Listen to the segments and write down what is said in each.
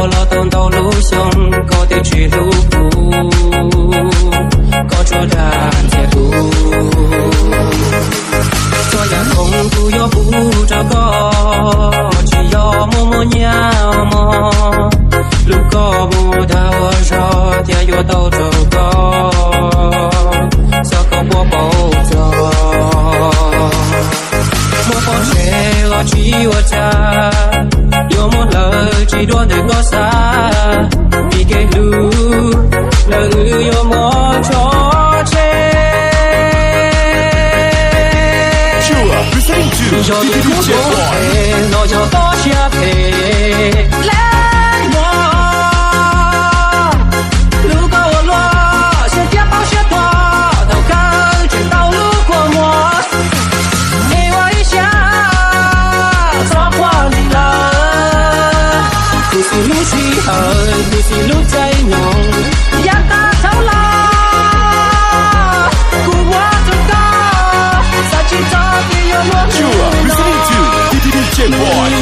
我老等到路上高的去路途，高处的铁路，所有痛苦要不着高，只要默默仰望，路高不到我手，天要到处高，小狗我抱着，莫放谁我去我家。有么了几多的我啥？一个路，了有么着车？要对我做陪，我要多下陪。来我，路过我落，些天包些多，都看见道路过我，给我一下，抓狂你了，不是路去恨，不是路在弄，要打头了，顾我这个，啥去找的有我。DJ Boy.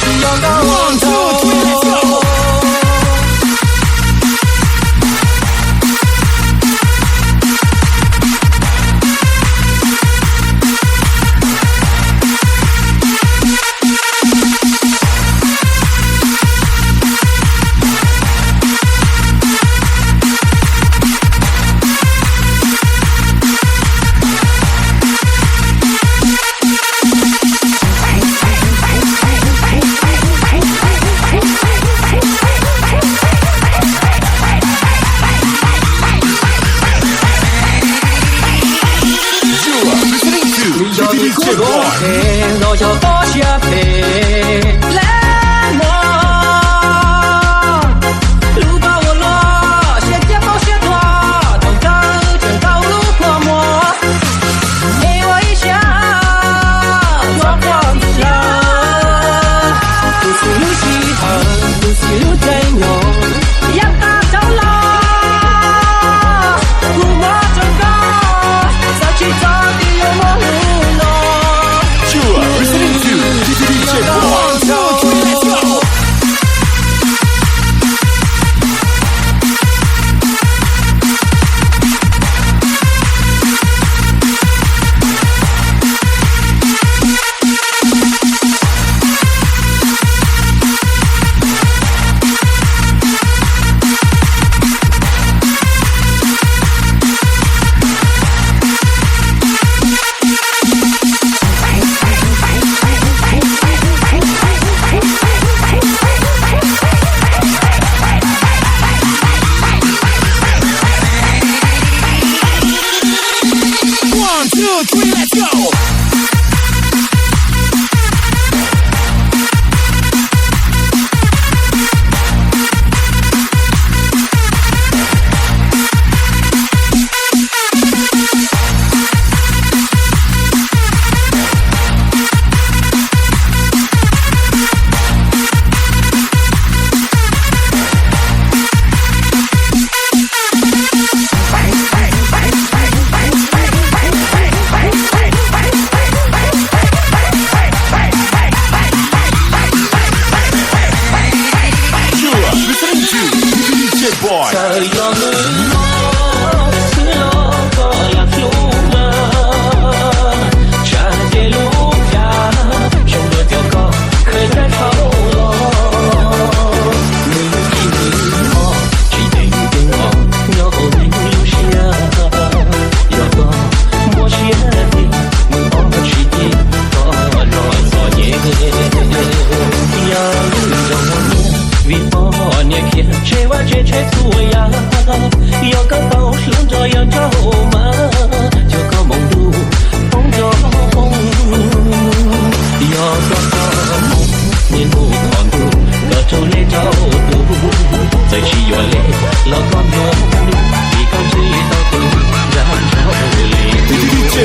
只要到我头。我要多下陪，来我，路过我落，些天包些多，都看见道路过我，给我一下，抓狂子了，不是路西横，不是路在弄，要打头了，顾我这个，早起早的有我路了。Listening to DJ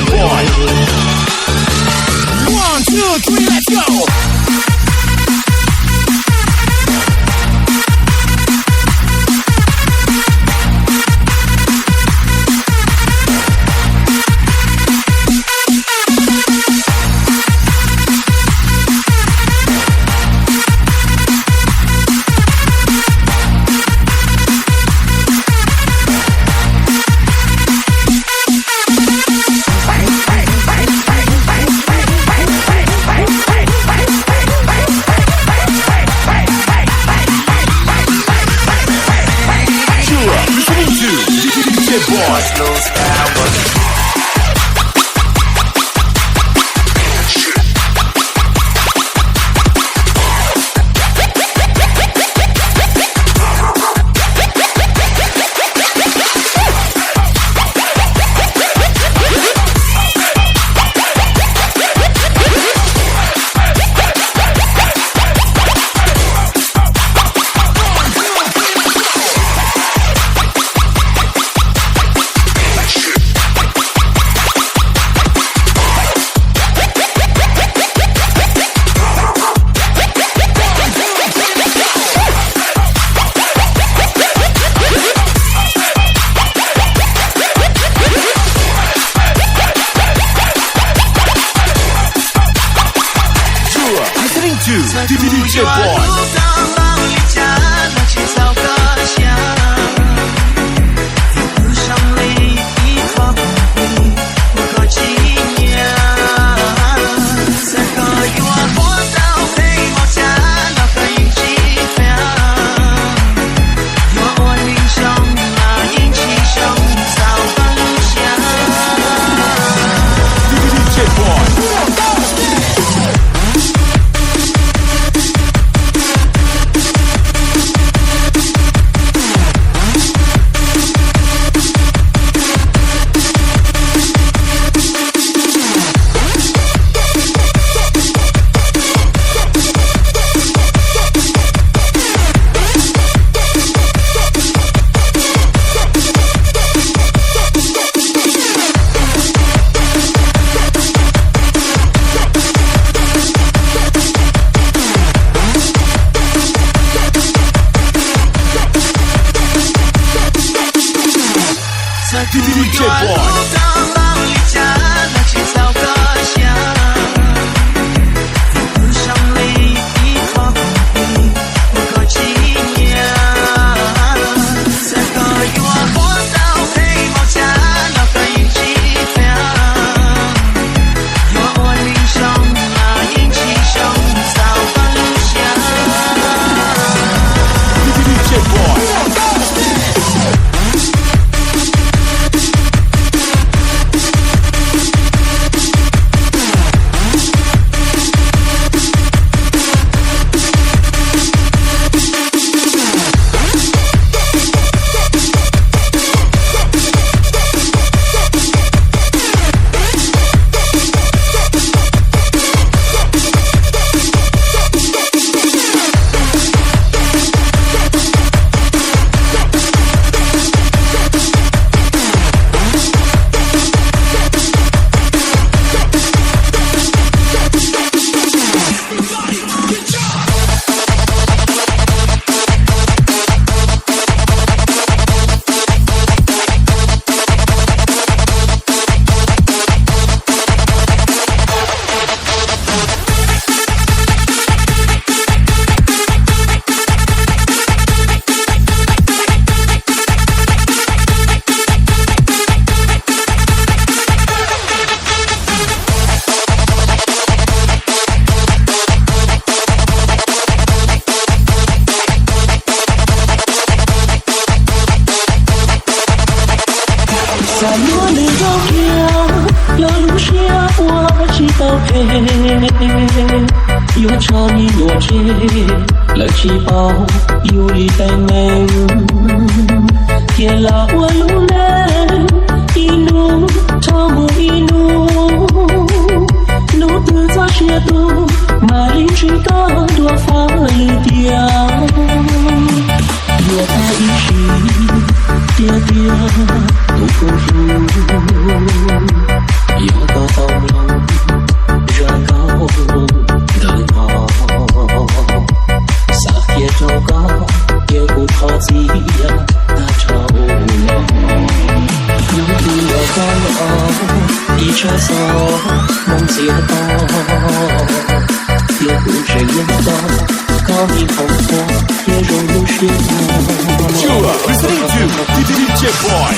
Boy. 1, 2, 3, let's go. Boy. DJ Boy。DJ Boy。有朝你落切了气泡有一代美天拉我路来一路长路一路路tự do chia tu mà linh truy có đua phá lì tia đua ta ý chí tia tia tu phù phù yêu ta tông lòng ra cao đời họ sa kia trâu có kia cụ khó gì ta trâu lòng những thứ ở con đi cho gió mong diệt to kia cụ sẽ yên to có hy vọng to kia rồi lưu xuyên You are listening to DJ Boy.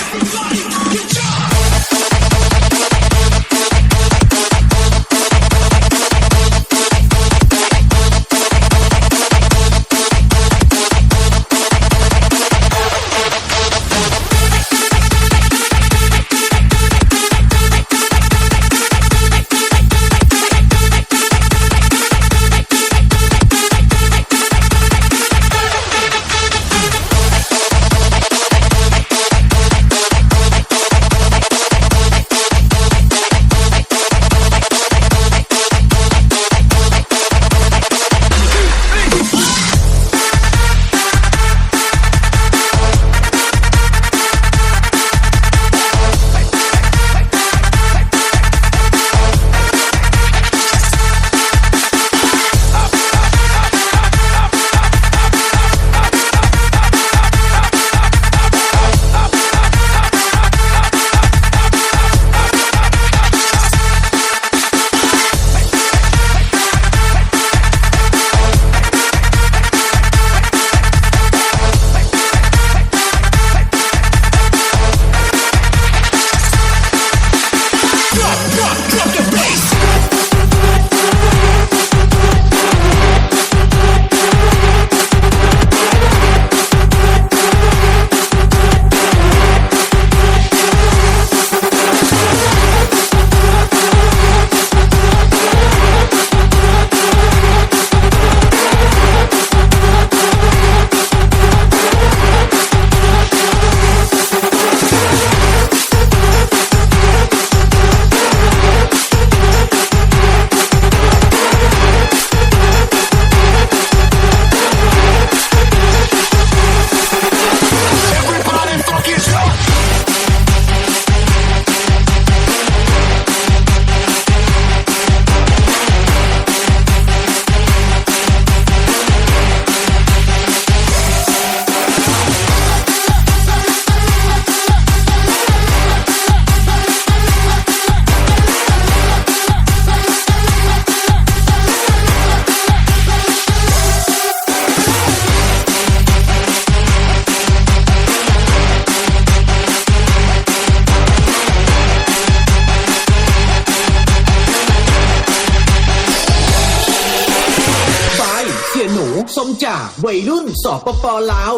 ทรงจากวัยรุ่นสปปลาว